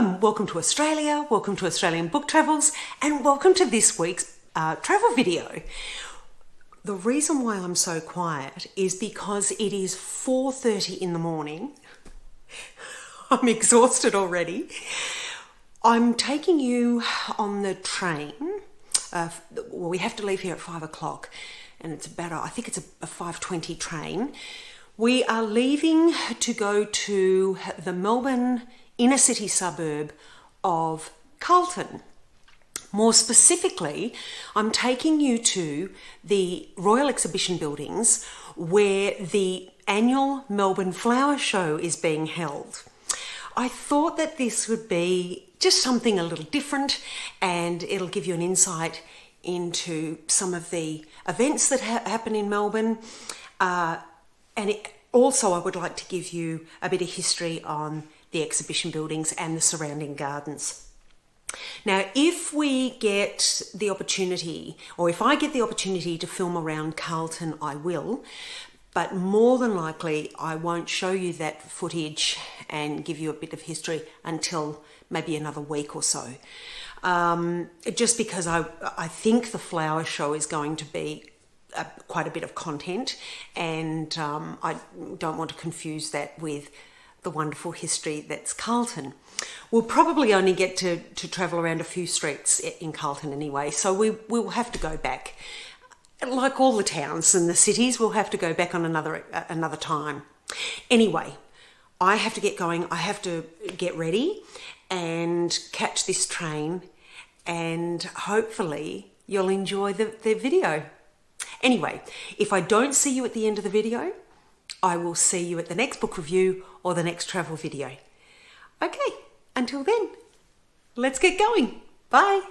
Welcome to Australia, welcome to Australian Book Travels, and welcome to this week's travel video. The reason why I'm so quiet is because it is 4:30 in the morning. I'm exhausted already. I'm taking you on the train. We have to leave here at 5 o'clock, and it's about, I think it's a 5:20 train. We are leaving to go to the Melbourne inner city suburb of Carlton. More specifically, I'm taking you to the Royal Exhibition buildings where the annual Melbourne Flower Show is being held. I thought that this would be just something a little different, and it'll give you an insight into some of the events that happen in Melbourne. Also, I would like to give you a bit of history on the exhibition buildings and the surrounding gardens. Now, if we get the opportunity, or if I get the opportunity to film around Carlton, I will, but more than likely I won't show you that footage and give you a bit of history until maybe another week or so. Just because I think the flower show is going to be quite a bit of content, and I don't want to confuse that with the wonderful history that's Carlton. We'll probably only get to travel around a few streets in Carlton anyway, so we'll have to go back. Like all the towns and the cities, we'll have to go back on another time. Anyway, I have to get going. I have to get ready and catch this train, and hopefully you'll enjoy the video. Anyway, if I don't see you at the end of the video, I will see you at the next book review or the next travel video. Okay, until then, let's get going. Bye.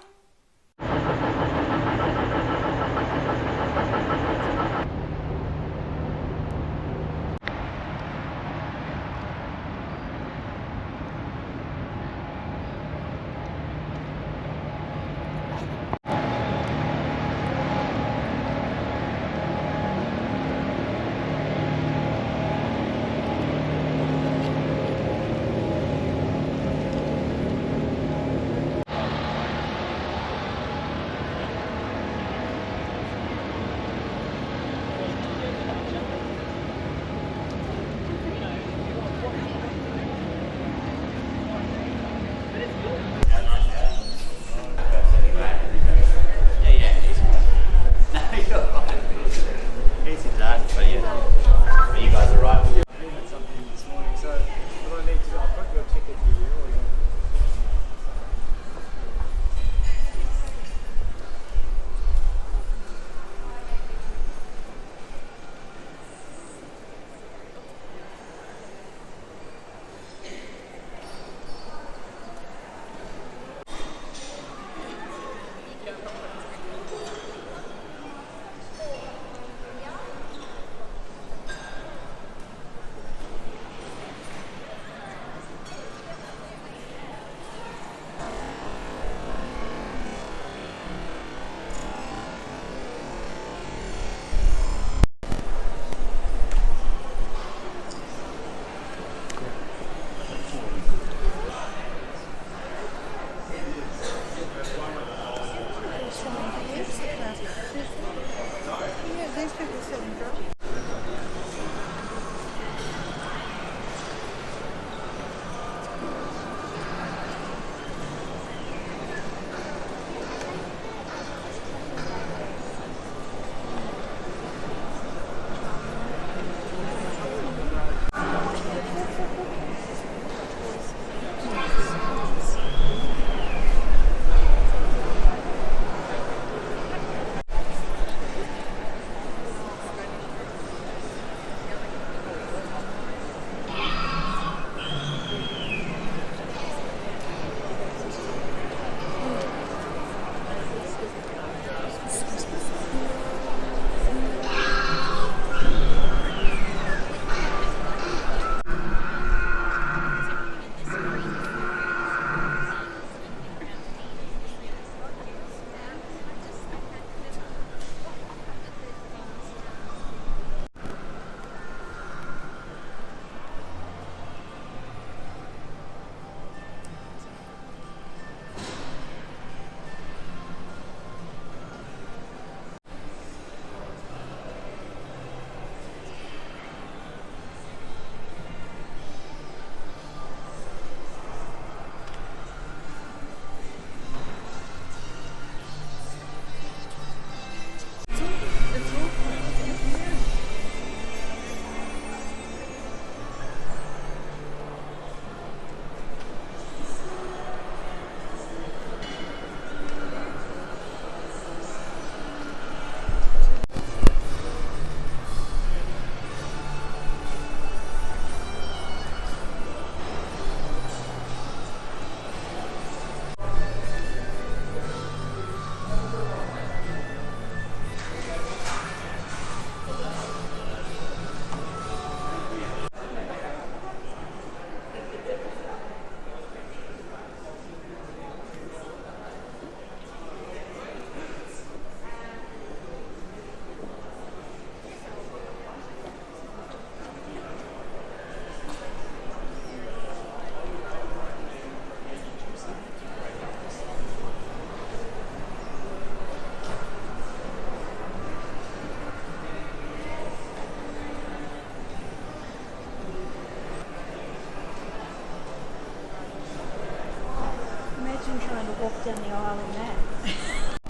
walk down the aisle in that.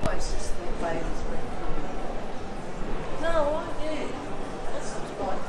Oh, it's just the babies. No, yeah. That's not right.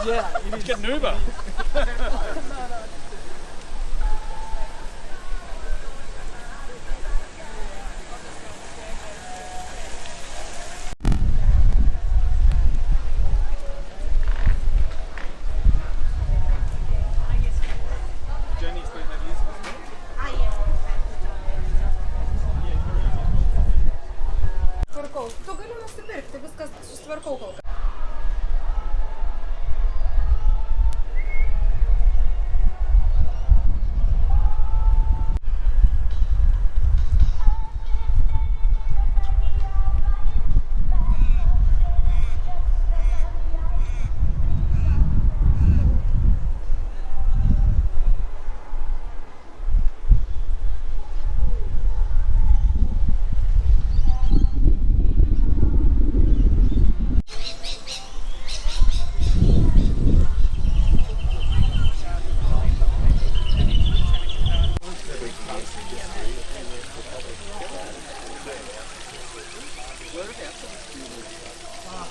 Yeah, let's get an Uber. Jenny's been have used this one? Четвърколка. То гали на степер, те го сказват, че четвърколка.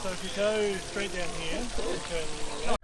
So if you go straight down here, you turn left.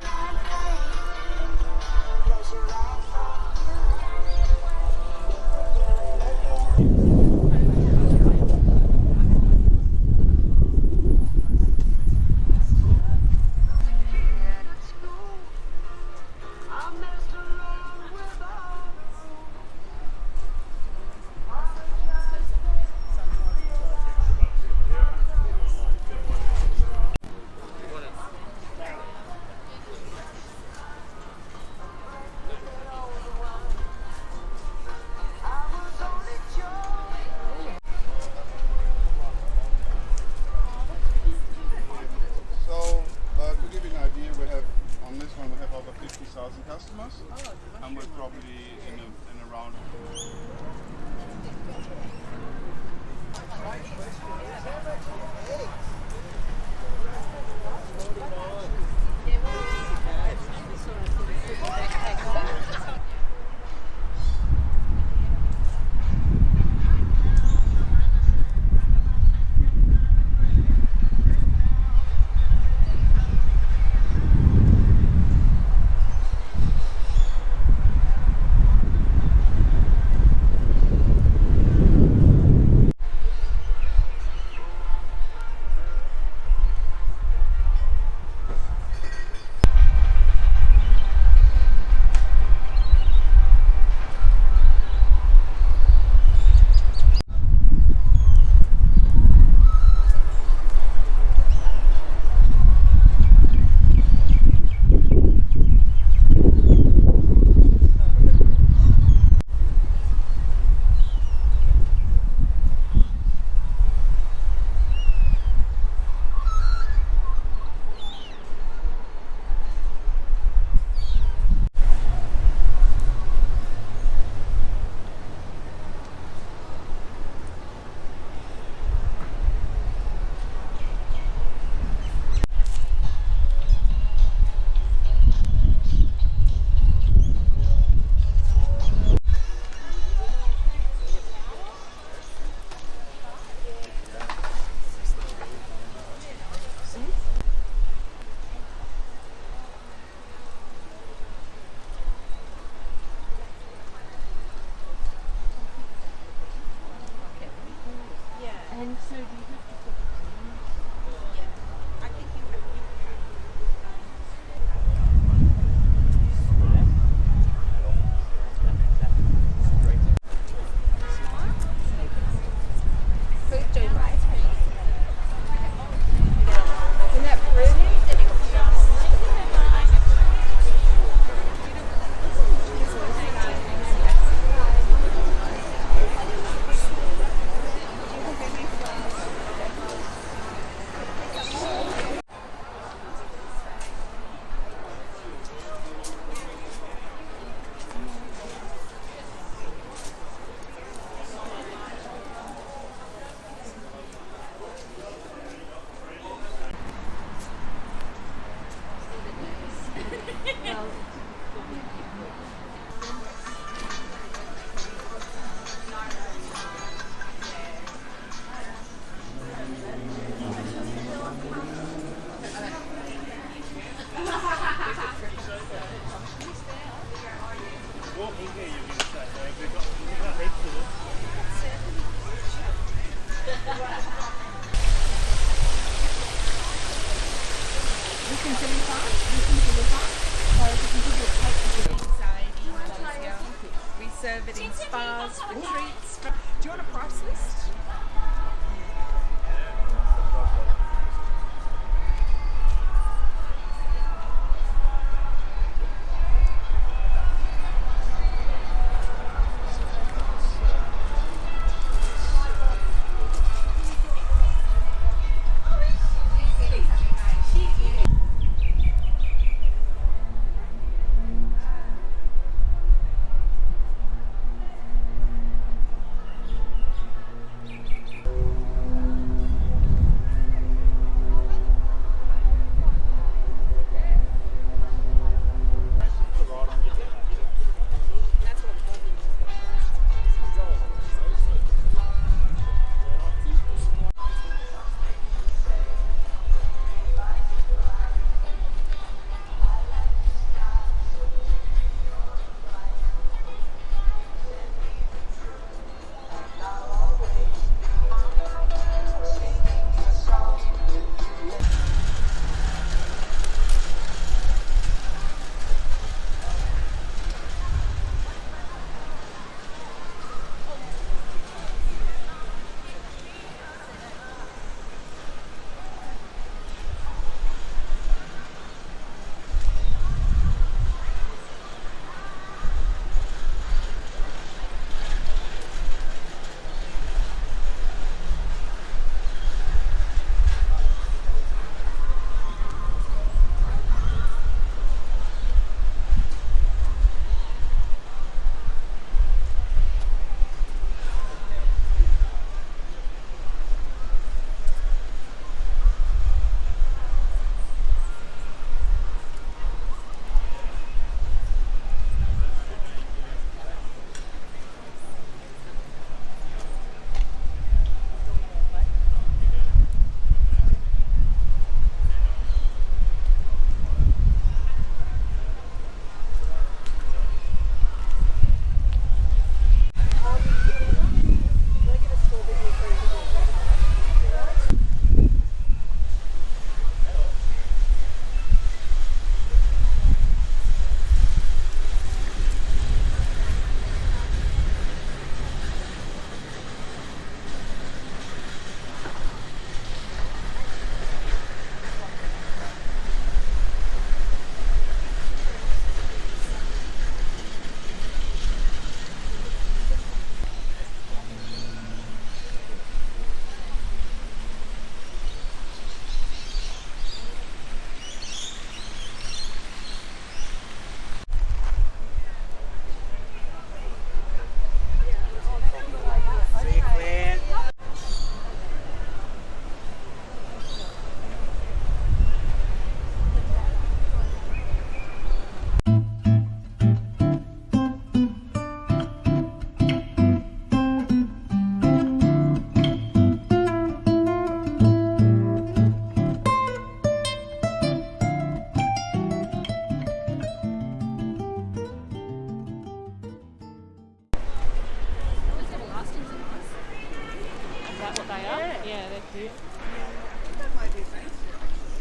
We serve it in spas, retreats. Do you want a price list?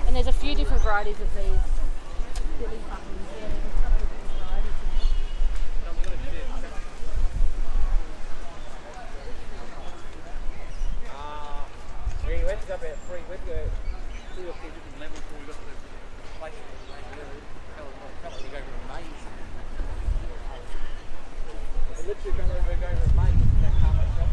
And there's a few different varieties of these Billy buttons. Yeah, there's a couple of different varieties We went to go about 3 weeks ago, 2 or 3 different levels before we got to the place. Felt like we go over a maze. We literally going over a maze in that car shop.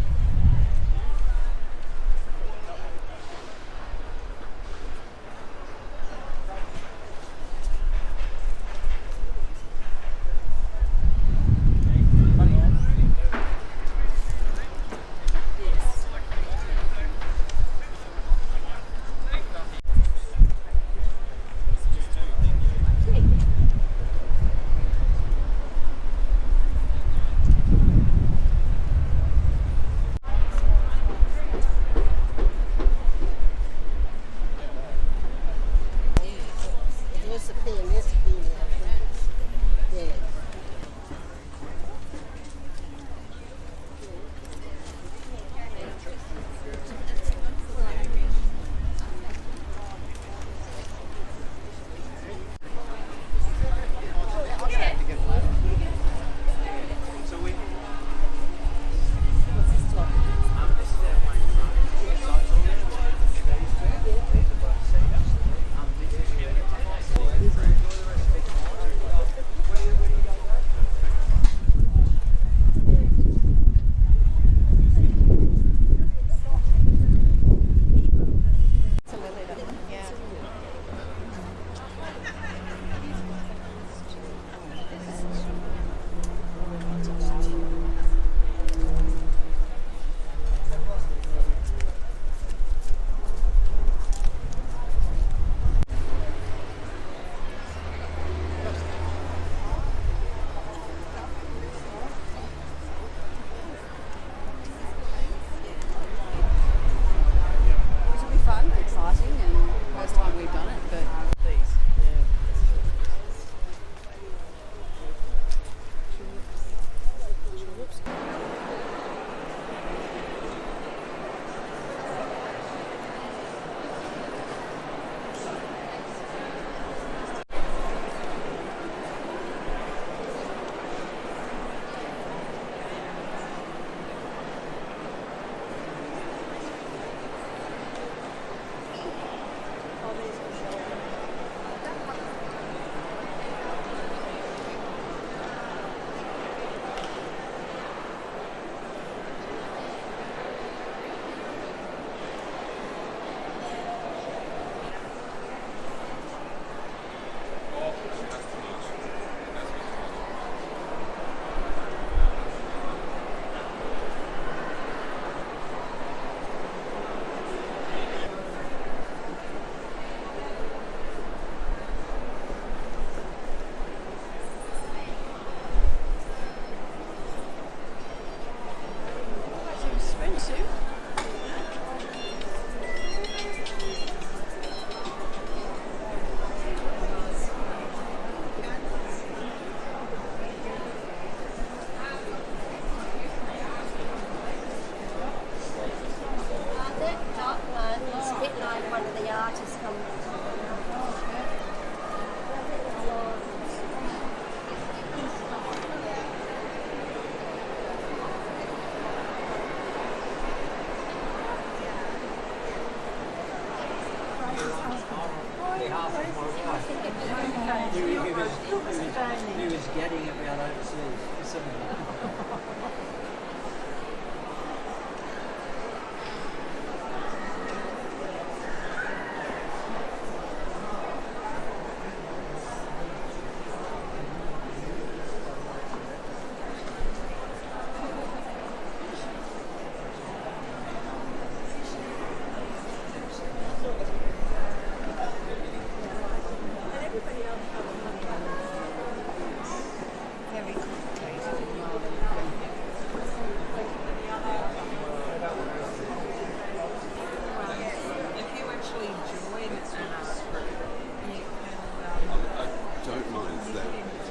He was getting about overseas.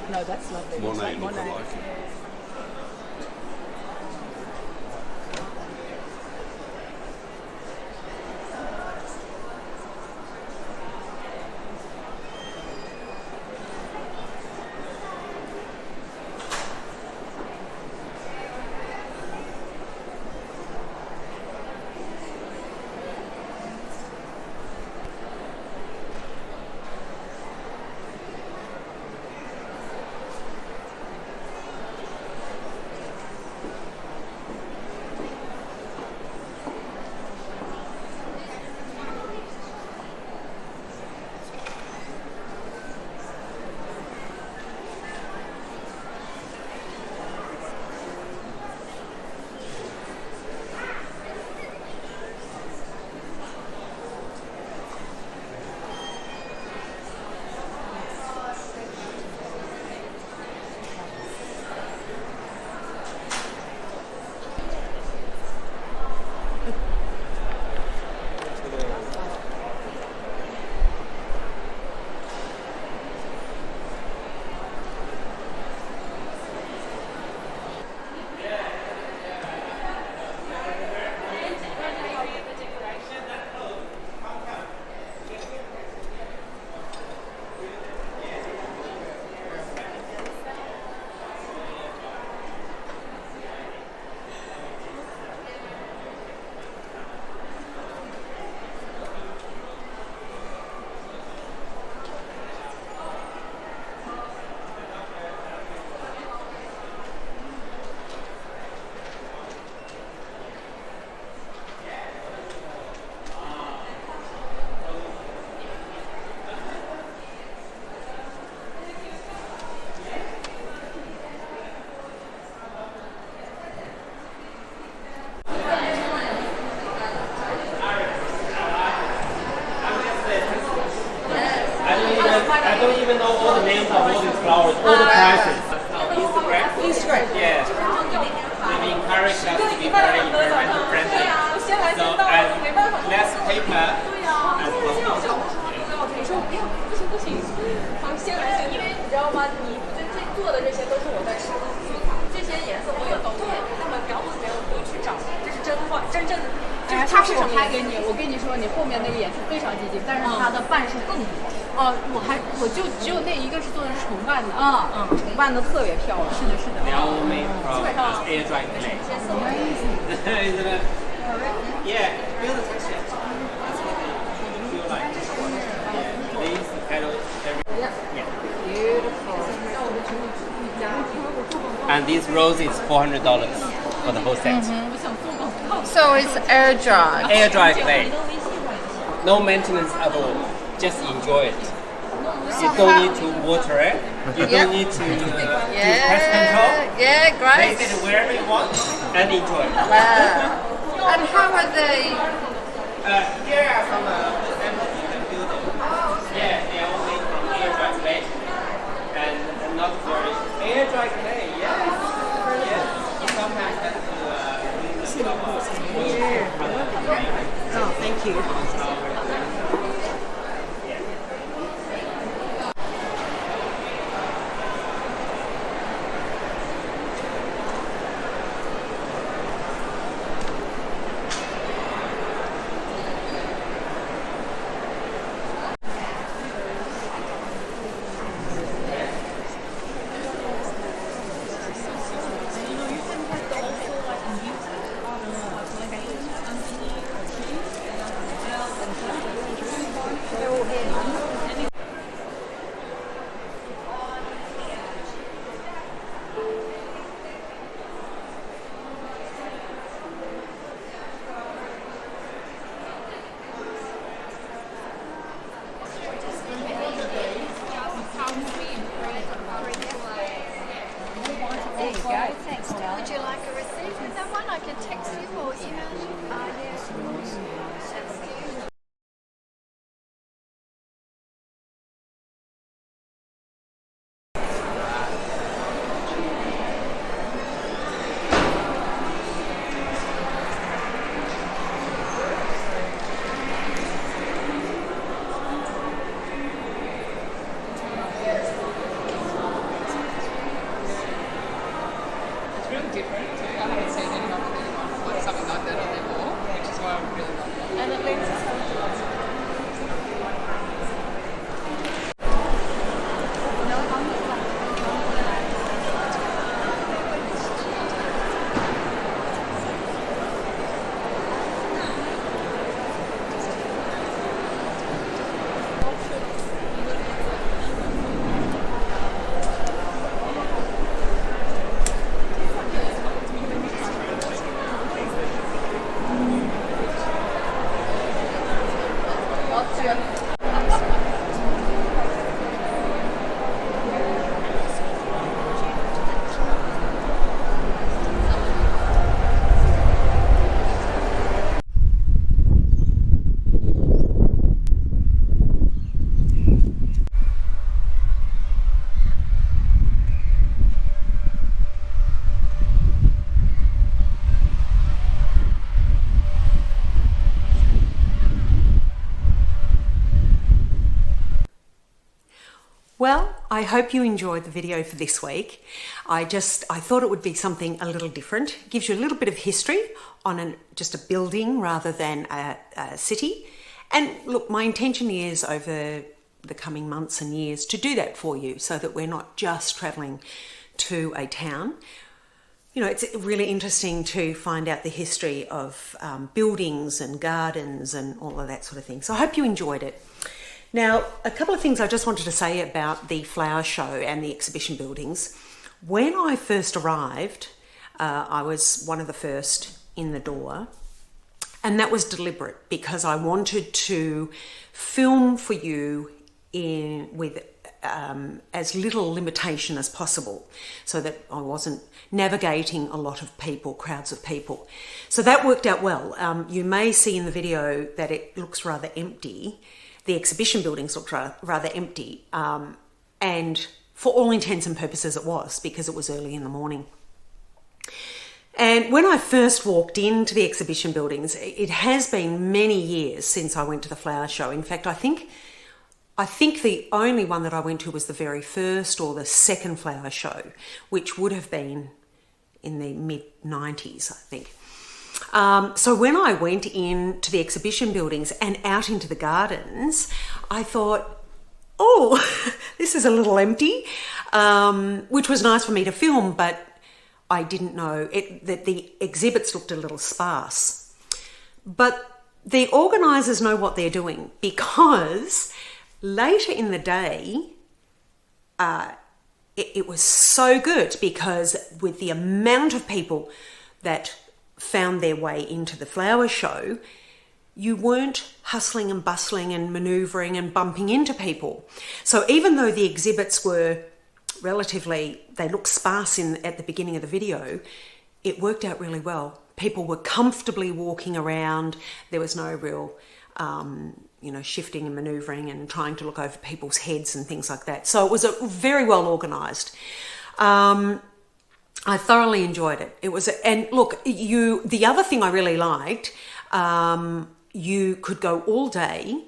No, that's lovely. Monet look alike. I don't even know all the names of all these flowers, all the prices. Instagram? Instagram. Yeah. They encourage us to be very environmental friendly. So less paper and plastic. 你说不要，不行不行，先来，因为你知道吗？你这做的这些都是我在收藏，这些颜色我有都对，他们描不怎么样，我不用去找，这是真话，真正的。哎，它是我拍给你，我跟你说，你后面那个颜色非常接近，但是它的瓣数更多。哦，我就只有那一个是做的是重瓣的，重瓣的特别漂亮。是的，是的。They all made from air dried clay. Isn't it? Yeah, feel the texture. That's what they feel like. And this rose is $400 for the whole set. So it's air dry. Air dry clay. No maintenance at all. Just enjoy it. You don't need to water it. You don't need to do pest control. Yeah, great. Place it wherever you want and enjoy it. Wow. And how are they? Here are some samples you can build it. Yeah, they are all made from air dry clay. And not very air dry clay. Yes. Yes. You sometimes have to Oh, thank you. Would you like a receipt with that one? I can text you or email you. Yes. Thank you. Different. I haven't seen anyone like something like that on their wall, which is why I really love it. And it lends itself Well, I hope you enjoyed the video for this week. I thought it would be something a little different. It gives you a little bit of history on just a building rather than a city. And look, my intention is over the coming months and years to do that for you so that we're not just travelling to a town. You know, it's really interesting to find out the history of buildings and gardens and all of that sort of thing. So I hope you enjoyed it. Now, a couple of things I just wanted to say about the flower show and the exhibition buildings. When I first arrived, I was one of the first in the door, and that was deliberate because I wanted to film for you with as little limitation as possible so that I wasn't navigating a lot of people, crowds of people. So that worked out well. You may see in the video that it looks rather empty. The exhibition buildings looked rather empty, and for all intents and purposes it was, because it was early in the morning. And when I first walked into the exhibition buildings, it has been many years since I went to the flower show. In fact, I think the only one that I went to was the very first or the second flower show, which would have been in the mid-90s, I think. So when I went into the exhibition buildings and out into the gardens, I thought, oh, this is a little empty, which was nice for me to film, but I didn't know that the exhibits looked a little sparse. But the organisers know what they're doing, because later in the day, it was so good, because with the amount of people that found their way into the flower show, you weren't hustling and bustling and manoeuvring and bumping into people. So even though the exhibits were relatively, they looked sparse at the beginning of the video, it worked out really well. People were comfortably walking around. There was no real, shifting and manoeuvring and trying to look over people's heads and things like that. So it was very well organised. I thoroughly enjoyed it. It was, and look, the other thing I really liked, you could go all day,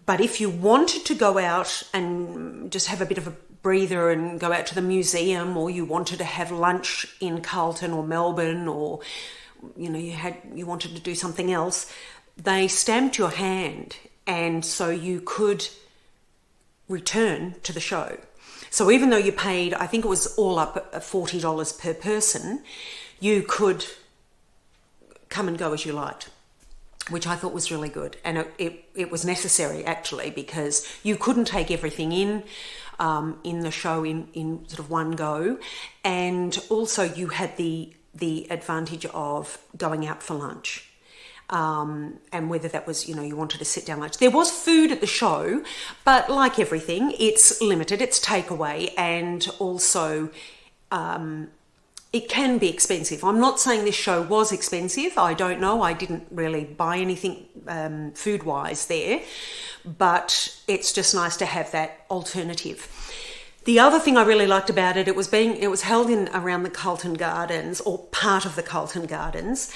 but if you wanted to go out and just have a bit of a breather and go out to the museum, or you wanted to have lunch in Carlton or Melbourne, or you wanted to do something else, they stamped your hand, and so you could return to the show. So even though you paid, I think it was all up at $40 per person, you could come and go as you liked, which I thought was really good. And it was necessary, actually, because you couldn't take everything in the show in sort of one go. And also you had the advantage of going out for lunch. And whether that was, you wanted to sit down lunch. There was food at the show, but like everything, it's limited, it's takeaway, and also it can be expensive. I'm not saying this show was expensive. I don't know. I didn't really buy anything food-wise there, but it's just nice to have that alternative. The other thing I really liked about it, it was held in around the Carlton Gardens, or part of the Carlton Gardens,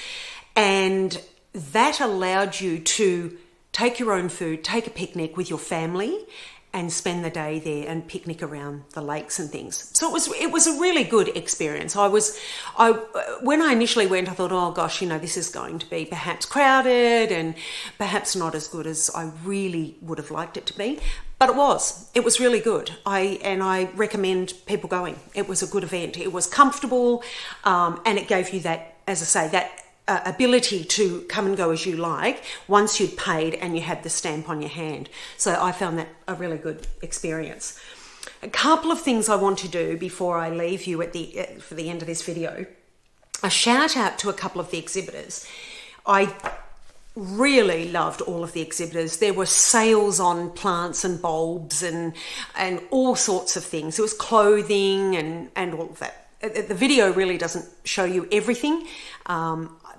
and that allowed you to take your own food, take a picnic with your family, and spend the day there and picnic around the lakes and things. So it was a really good experience. When I initially went, I thought, oh gosh, this is going to be perhaps crowded and perhaps not as good as I really would have liked it to be. But it was really good. I recommend people going. It was a good event. It was comfortable, and it gave you that, as I say, that ability to come and go as you like once you'd paid and you had the stamp on your hand. So I found that a really good experience. A couple of things I want to do before I leave you for the end of this video. A shout out to a couple of the exhibitors. I really loved all of the exhibitors. There were sales on plants and bulbs and all sorts of things. There was clothing and all of that. The video really doesn't show you everything,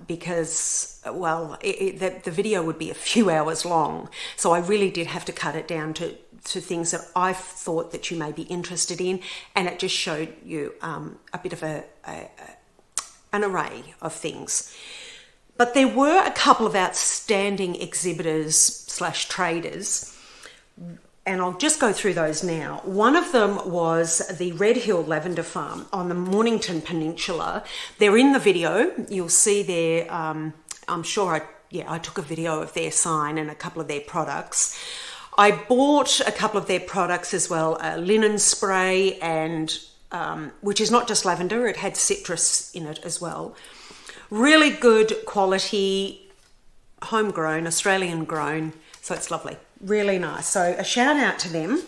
because, the video would be a few hours long. So I really did have to cut it down to things that I thought that you may be interested in. And it just showed you a bit of an array of things. But there were a couple of outstanding exhibitors/traders, and I'll just go through those now. One of them was the Red Hill Lavender Farm on the Mornington Peninsula. They're in the video. You'll see there, I'm sure I took a video of their sign and a couple of their products. I bought a couple of their products as well, a linen spray, and which is not just lavender, it had citrus in it as well. Really good quality, homegrown, Australian grown, so it's lovely. Really nice. So a shout out to them.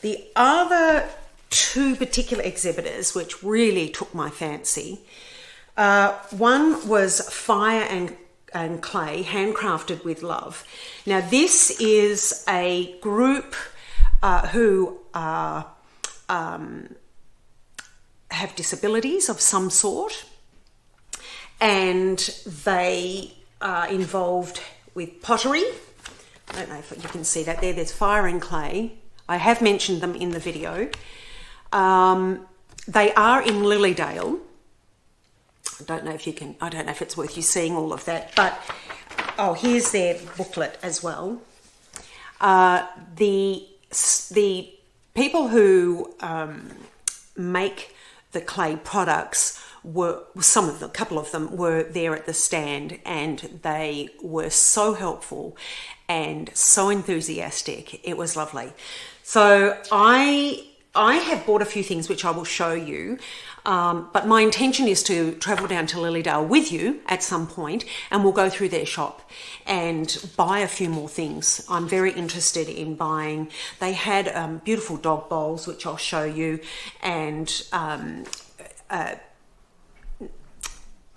The other two particular exhibitors which really took my fancy, one was Fire and Clay, handcrafted with love. Now this is a group who have disabilities of some sort, and they are involved with pottery. I don't know if you can see that there. There's Fire and Clay. I have mentioned them in the video. They are in Lilydale. I don't know if it's worth you seeing all of that, but here's their booklet as well. The people who make the clay products a couple of them were there at the stand, and they were so helpful and so enthusiastic. It was lovely. So I I have bought a few things which I will show you, but my intention is to travel down to Lilydale with you at some point, and we'll go through their shop and buy a few more things. I'm very interested in buying. They had beautiful dog bowls, which I'll show you, and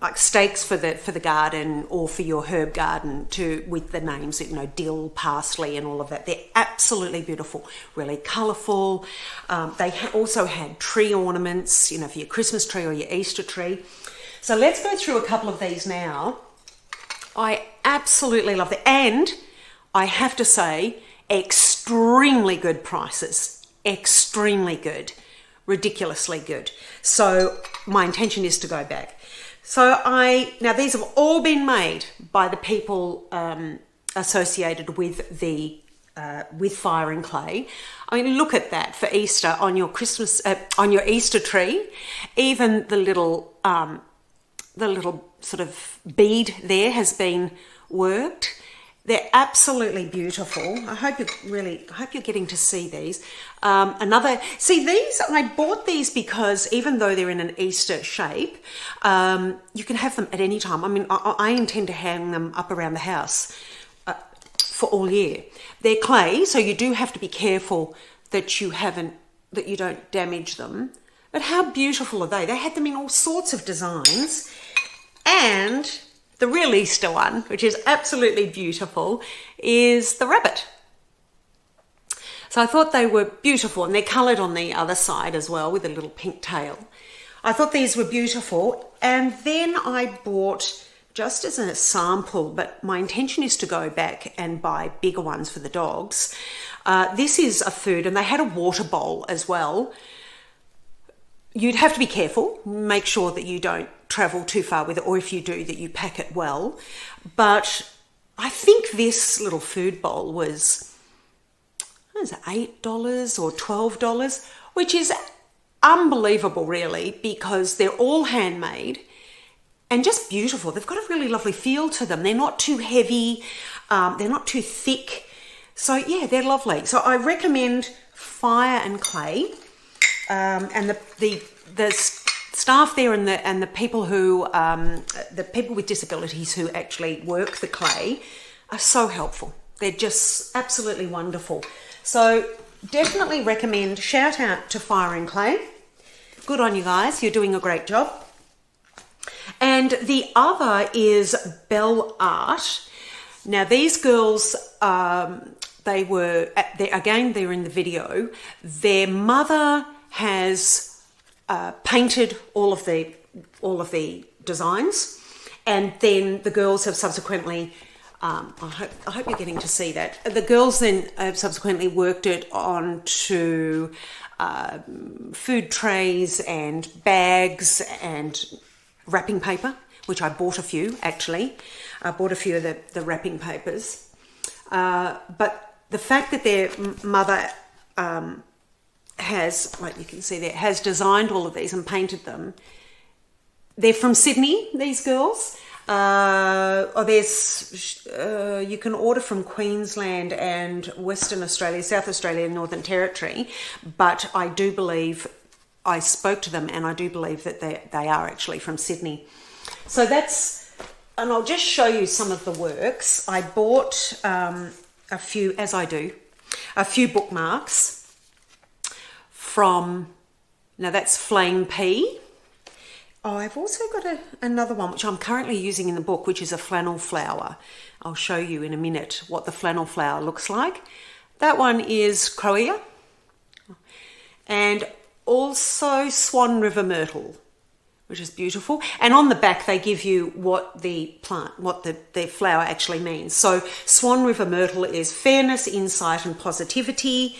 like stakes for the garden or for your herb garden with the names, you know, dill, parsley and all of that. They're absolutely beautiful, really colourful. They also had tree ornaments, you know, for your Christmas tree or your Easter tree. So let's go through a couple of these now. I absolutely love them. And I have to say, extremely good prices. Extremely good. Ridiculously good. So my intention is to go back. So now these have all been made by the people associated with the with fire and clay. I mean, look at that for Easter on your Christmas on your Easter tree. Even the little sort of bead there has been worked. They're absolutely beautiful. I hope you're getting to see these. These I bought these because even though they're in an Easter shape, you can have them at any time. I mean, I intend to hang them up around the house for all year. They're clay, so you do have to be careful that you don't damage them. But how beautiful are they? They had them in all sorts of designs, and the real Easter one, which is absolutely beautiful, is the rabbit. So I thought they were beautiful, and they're coloured on the other side as well with a little pink tail. I thought these were beautiful, and then I bought, just as a sample, but my intention is to go back and buy bigger ones for the dogs. This is a food, and they had a water bowl as well. You'd have to be careful, make sure that you don't travel too far with it, or if you do, that you pack it well. But I think this little food bowl was, $8 or $12, which is unbelievable really, because they're all handmade and just beautiful. They've got a really lovely feel to them. They're not too heavy, they're not too thick. So yeah, they're lovely. So I recommend Fire and Clay, and the staff there and the people who the people with disabilities who actually work the clay are so helpful. They're just absolutely wonderful. So definitely recommend. Shout out to Fire and Clay. Good on you guys. You're doing a great job. And the other is Bell Art. Now these girls, they're in the video. Their mother has painted all of the designs, and then the girls have subsequently, I hope you're getting to see that. The girls then have subsequently worked it onto food trays and bags and wrapping paper, which I bought a few actually. I bought a few of the wrapping papers. But the fact that their mother has, like you can see there, has designed all of these and painted them. They're from Sydney, these girls. You can order from Queensland and Western Australia, South Australia and Northern Territory, but I do believe, I spoke to them and I do believe that they are actually from Sydney. So that's, and I'll just show you some of the works. I bought a few, as I do, a few bookmarks from, now that's Flame Pea. Oh, I've also got another one which I'm currently using in the book, which is a flannel flower. I'll show you in a minute what the flannel flower looks like. That one is Croia, and also Swan River Myrtle, which is beautiful. And on the back they give you what the plant, what the flower actually means. So Swan River Myrtle is fairness, insight and positivity.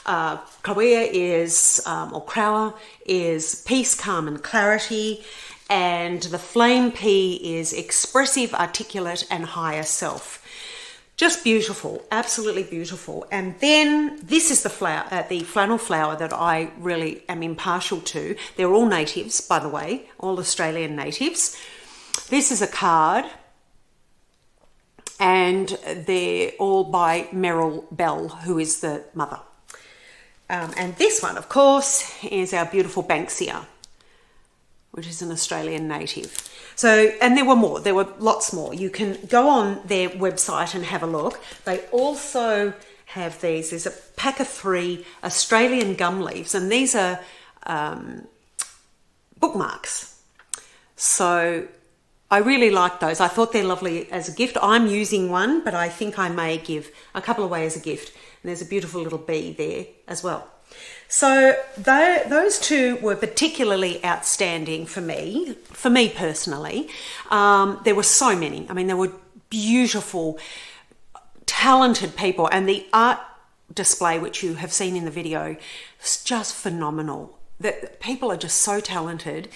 Croia is, or Crower is peace, calm and clarity, and the Flame Pea is expressive, articulate and higher self. Just beautiful, absolutely beautiful. And then this is the flower, the flannel flower that I really am impartial to. They're all natives, by the way, all Australian natives. This is a card, and they're all by Merrill Bell, who is the mother. And this one, of course, is our beautiful Banksia, which is an Australian native. So, and there were more, there were lots more. You can go on their website and have a look. They also have these, there's a pack of 3 Australian gum leaves, and these are bookmarks. So I really like those. I thought they're lovely as a gift. I'm using one, but I think I may give a couple away as a gift. And there's a beautiful little bee there as well. So those 2 were particularly outstanding for me personally. There were so many. I mean, there were beautiful, talented people, and the art display, which you have seen in the video, is just phenomenal. That people are just so talented.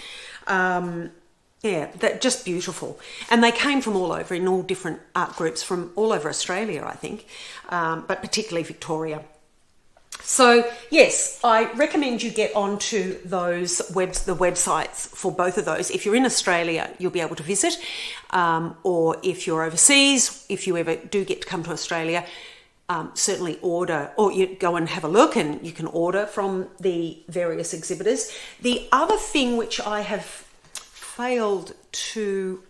Yeah, they're just beautiful. And they came from all over, in all different art groups from all over Australia, I think, but particularly Victoria. So yes, I recommend you get onto the websites for both of those. If you're in Australia, you'll be able to visit, or if you're overseas, if you ever do get to come to Australia, certainly order, or you go and have a look, and you can order from the various exhibitors. The other thing which I have failed to,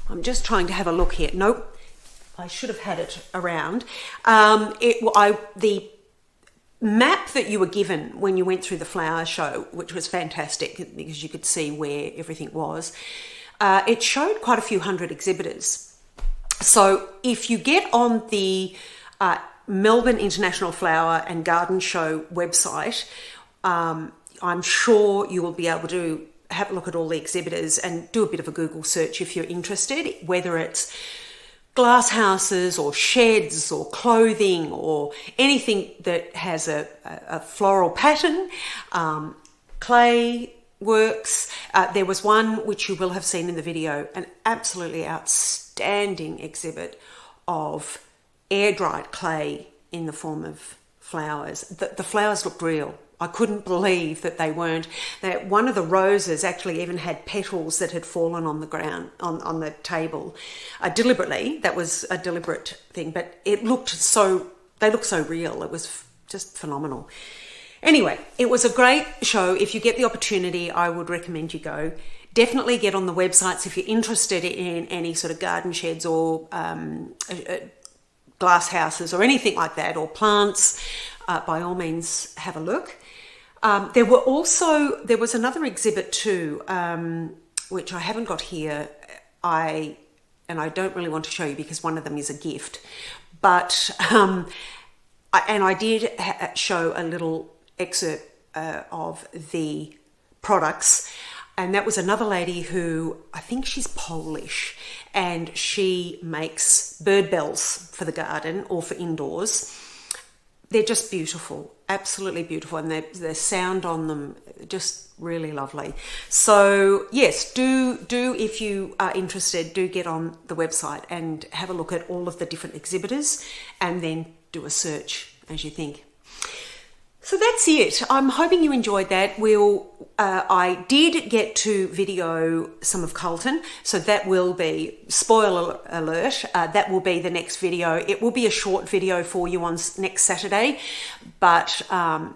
I'm just trying to have a look here. Nope, I should have had it around. The map that you were given when you went through the flower show, which was fantastic because you could see where everything was, it showed quite a few hundred exhibitors. So if you get on the Melbourne International Flower and Garden Show website, I'm sure you will be able to have a look at all the exhibitors and do a bit of a Google search if you're interested, whether it's glass houses or sheds or clothing or anything that has a floral pattern, clay works. There was one which you will have seen in the video, an absolutely outstanding exhibit of air-dried clay in the form of flowers. The flowers looked real. I couldn't believe that they weren't. That one of the roses actually even had petals that had fallen on the ground, on the table, deliberately. That was a deliberate thing, but they looked so real. It was just phenomenal. Anyway, it was a great show. If you get the opportunity, I would recommend you go. Definitely get on the websites if you're interested in any sort of garden sheds or glass houses or anything like that, or plants. By all means, have a look. There was another exhibit too, which I haven't got here. I don't really want to show you because one of them is a gift, but I did show a little excerpt of the products, and that was another lady who, I think she's Polish, and she makes bird bells for the garden or for indoors. They're just beautiful, absolutely beautiful, and the sound on them just really lovely. So yes, do if you are interested, do get on the website and have a look at all of the different exhibitors, and then do a search as you think. So that's it. I'm hoping you enjoyed that. I did get to video some of Carlton, so that will be, spoiler alert, that will be the next video. It will be a short video for you on next Saturday, but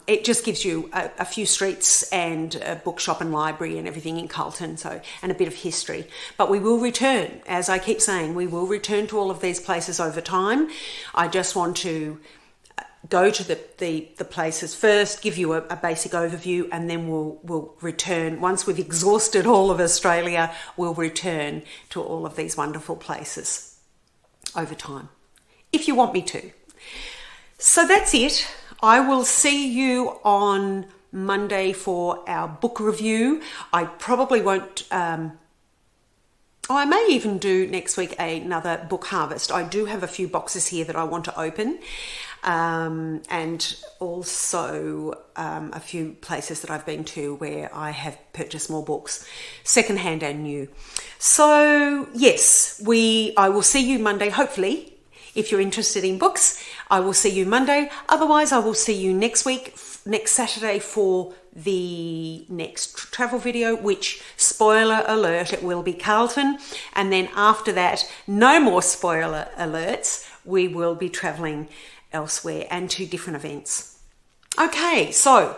it just gives you a few streets and a bookshop and library and everything in Carlton, and a bit of history. But we will return, as I keep saying, we will return to all of these places over time. I just want to go to the places first, give you a basic overview, and then we'll return. Once we've exhausted all of Australia, we'll return to all of these wonderful places over time, if you want me to. So that's it. I will see you on Monday for our book review. I probably won't... I may even do next week another book harvest. I do have a few boxes here that I want to open, and also a few places that I've been to where I have purchased more books, secondhand and new. So yes, I will see you Monday, hopefully. If you're interested in books, I will see you Monday. Otherwise, I will see you next week, next Saturday, for the next travel video, which, spoiler alert, it will be Carlton. And then after that, no more spoiler alerts. We will be traveling elsewhere and to different events. Okay, so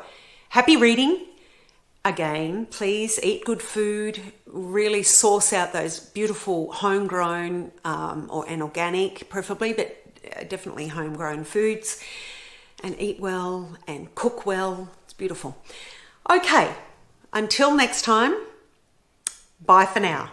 happy reading. Again, please eat good food, really source out those beautiful homegrown and organic, preferably, but definitely homegrown foods, and eat well and cook well. It's beautiful. Okay, until next time, bye for now.